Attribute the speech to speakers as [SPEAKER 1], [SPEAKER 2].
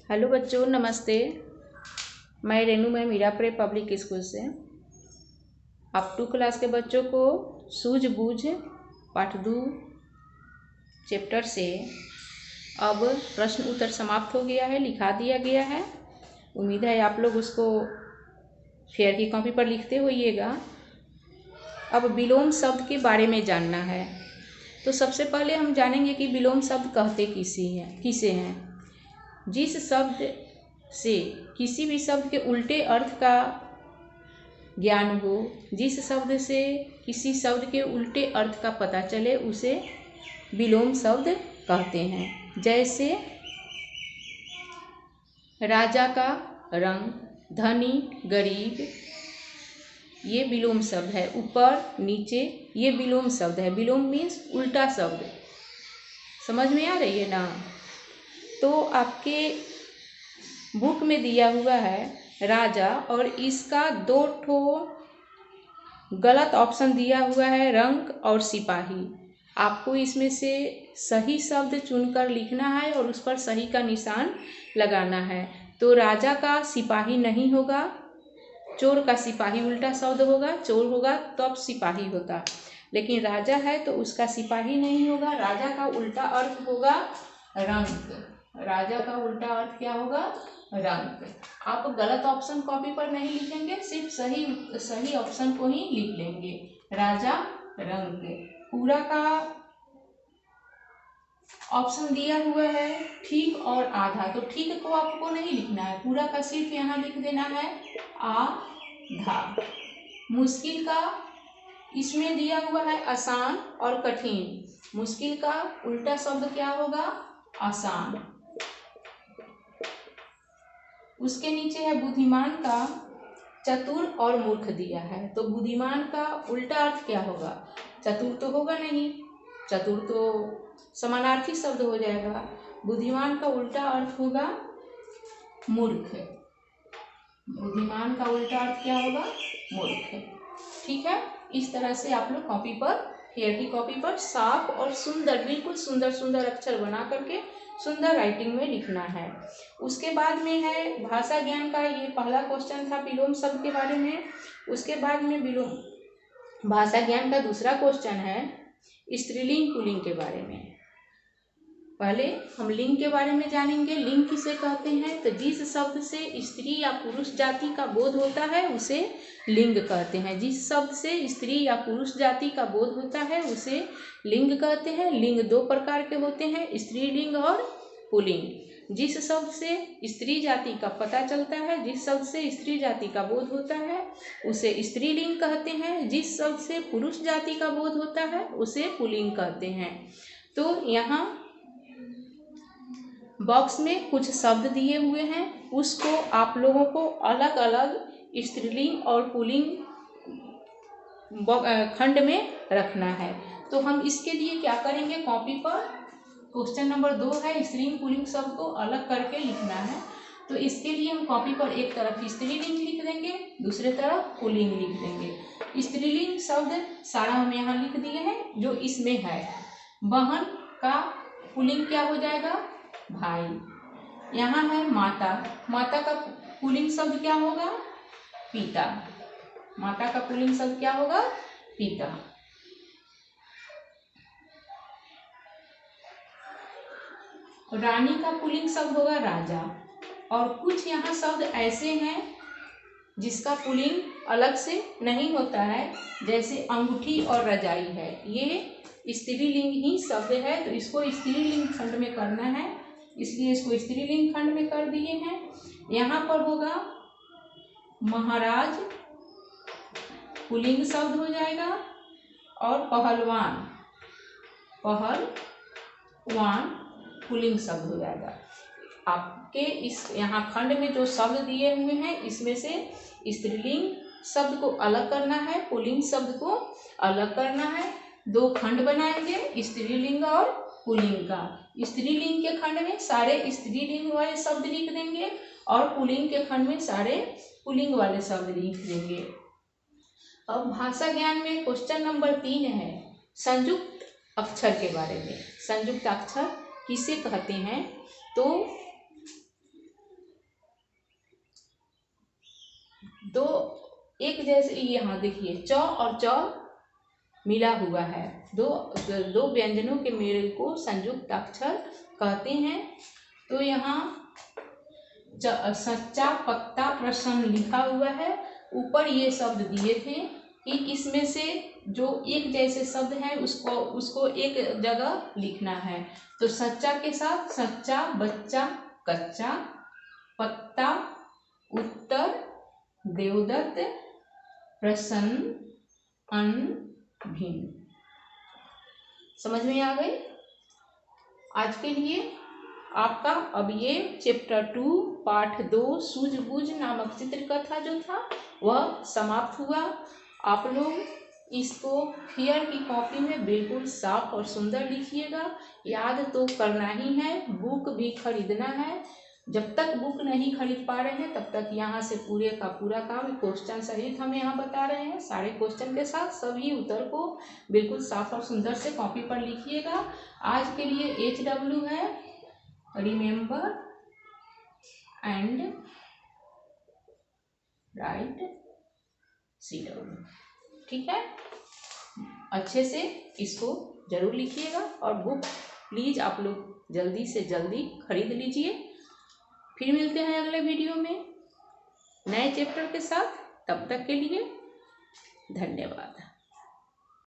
[SPEAKER 1] Hello बच्चों, नमस्ते। मैं Renu ma'am Mirapur public school से अब 2 क्लास के बच्चों को सूझबूझ पाठ 2 चैप्टर से अब प्रश्न उत्तर समाप्त हो गया है, लिखा दिया गया है। उम्मीद है आप लोग उसको फेयर की कॉपी पर लिखते होइएगा। अब विलोम शब्द के बारे में जानना है, तो सबसे पहले हम जानेंगे कि विलोम शब्द कहते किसे हैं। जिस शब्द से किसी भी शब्द के उल्टे अर्थ का ज्ञान हो, जिस शब्द से किसी शब्द के उल्टे अर्थ का पता चले, उसे विलोम शब्द कहते हैं। जैसे राजा का रंग, धनी, गरीब, ये विलोम शब्द है। ऊपर नीचे ये विलोम शब्द है। विलोम मीन्स उल्टा शब्द। समझ में आ रही है ना? तो आपके बुक में दिया हुआ है राजा और इसका 2 ठो गलत ऑप्शन दिया हुआ है, रंग और सिपाही। आपको इसमें से सही शब्द चुनकर लिखना है और उस पर सही का निशान लगाना है। तो राजा का सिपाही नहीं होगा, चोर का सिपाही उल्टा शब्द होगा। चोर होगा तब सिपाही होता, लेकिन राजा है तो उसका सिपाही नहीं होगा। राजा का उल्टा अर्थ होगा रंग। राजा का उल्टा अर्थ क्या होगा? रंग। आप गलत ऑप्शन कॉपी पर नहीं लिखेंगे, सिर्फ सही ऑप्शन को ही लिख लेंगे। राजा रंग। पूरा का ऑप्शन दिया हुआ है ठीक और आधा, तो ठीक को आपको नहीं लिखना है, पूरा का सिर्फ यहाँ लिख देना है आधा। मुश्किल का इसमें दिया हुआ है आसान और कठिन। मुश्किल का उल्टा शब्द क्या होगा? आसान। उसके नीचे है बुद्धिमान का चतुर और मूर्ख दिया है। तो बुद्धिमान का उल्टा अर्थ क्या होगा? चतुर तो होगा नहीं, चतुर तो समानार्थी शब्द हो जाएगा। बुद्धिमान का उल्टा अर्थ होगा मूर्ख। बुद्धिमान का उल्टा अर्थ क्या होगा? मूर्ख। ठीक है, इस तरह से आप लोग कॉपी पर, फेयर की कॉपी पर साफ और सुंदर, बिल्कुल सुंदर सुंदर अक्षर बना करके सुंदर राइटिंग में लिखना है। उसके बाद में है भाषा ज्ञान का, ये पहला क्वेश्चन था विलोम शब्द के बारे में। उसके बाद में विलोम भाषा ज्ञान का दूसरा क्वेश्चन है स्त्रीलिंग पुल्लिंग के बारे में। पहले हम लिंग के बारे में जानेंगे। लिंग किसे कहते हैं? तो जिस शब्द से स्त्री या पुरुष जाति का बोध होता है उसे लिंग कहते हैं। जिस शब्द से स्त्री या पुरुष जाति का बोध होता है उसे लिंग कहते हैं। लिंग 2 प्रकार के होते हैं, स्त्रीलिंग और पुल्लिंग। जिस शब्द से स्त्री जाति का पता चलता है, जिस शब्द से स्त्री जाति का बोध होता है उसे स्त्रीलिंग कहते हैं। जिस शब्द से पुरुष जाति का बोध होता है उसे पुल्लिंग कहते हैं। तो यहाँ बॉक्स में कुछ शब्द दिए हुए हैं, उसको आप लोगों को अलग अलग स्त्रीलिंग और पुल्लिंग खंड में रखना है। तो हम इसके लिए क्या करेंगे, कॉपी पर क्वेश्चन नंबर 2 है स्त्रीलिंग पुल्लिंग शब्द को अलग करके लिखना है। तो इसके लिए हम कॉपी पर एक तरफ स्त्रीलिंग लिख देंगे, दूसरे तरफ पुल्लिंग लिख देंगे। स्त्रीलिंग शब्द सारा हम यहाँ लिख दिए हैं जो इसमें है। बहन का पुल्लिंग क्या हो जाएगा? भाई। यहाँ है माता, माता का पुल्लिंग शब्द क्या होगा? पिता। माता का पुल्लिंग शब्द क्या होगा? पिता। रानी का पुल्लिंग शब्द होगा राजा। और कुछ यहाँ शब्द ऐसे हैं जिसका पुल्लिंग अलग से नहीं होता है, जैसे अंगूठी और रजाई है, ये स्त्रीलिंग ही शब्द है, तो इसको स्त्रीलिंग खंड में करना है, इसलिए इसको स्त्रीलिंग खंड में कर दिए हैं। यहाँ पर होगा महाराज पुल्लिंग शब्द हो जाएगा और पहलवान, पहलवान पुल्लिंग शब्द हो जाएगा। आपके इस यहाँ खंड में जो शब्द दिए हुए हैं इसमें से स्त्रीलिंग शब्द को अलग करना है, पुल्लिंग शब्द को अलग करना है। 2 खंड बनाएंगे, स्त्रीलिंग और पुल्लिंग का। स्त्रीलिंग के खंड में सारे स्त्रीलिंग वाले शब्द लिख देंगे और पुल्लिंग के खंड में सारे पुल्लिंग वाले शब्द लिख देंगे। अब भाषा ज्ञान में क्वेश्चन नंबर 3 है संयुक्त अक्षर के बारे में। संयुक्त अक्षर किसे कहते हैं? तो एक जैसे यहाँ देखिए च और च मिला हुआ है, दो व्यंजनों के मेल को संयुक्त अक्षर कहते हैं। तो यहाँ सच्चा पत्ता प्रसन्न लिखा हुआ है। ऊपर ये शब्द दिए थे कि इसमें से जो एक जैसे शब्द हैं उसको एक जगह लिखना है। तो सच्चा के साथ सच्चा, बच्चा, कच्चा, पत्ता, उत्तर, देवदत्त, प्रसन्न, अन्न, भिन्न। समझ में आ गई? आज के लिए आपका अब ये चैप्टर 2 पाठ 2 सूझबूझ नामक चित्रकथा जो था वह समाप्त हुआ। आप लोग इसको फेयर की कॉपी में बिल्कुल साफ और सुंदर लिखिएगा। याद तो करना ही है, बुक भी खरीदना है। जब तक बुक नहीं खरीद पा रहे हैं तब तक यहाँ से पूरे का पूरा काम क्वेश्चन सहित हम यहाँ बता रहे हैं, सारे क्वेश्चन के साथ सभी उत्तर को बिल्कुल साफ और सुंदर से कॉपी पर लिखिएगा। आज के लिए HW है रिमेंबर एंड राइट CW, ठीक है। अच्छे से इसको जरूर लिखिएगा और बुक प्लीज आप लोग जल्दी से जल्दी खरीद लीजिए। फिर मिलते हैं अगले वीडियो में नए चैप्टर के साथ। तब तक के लिए धन्यवाद।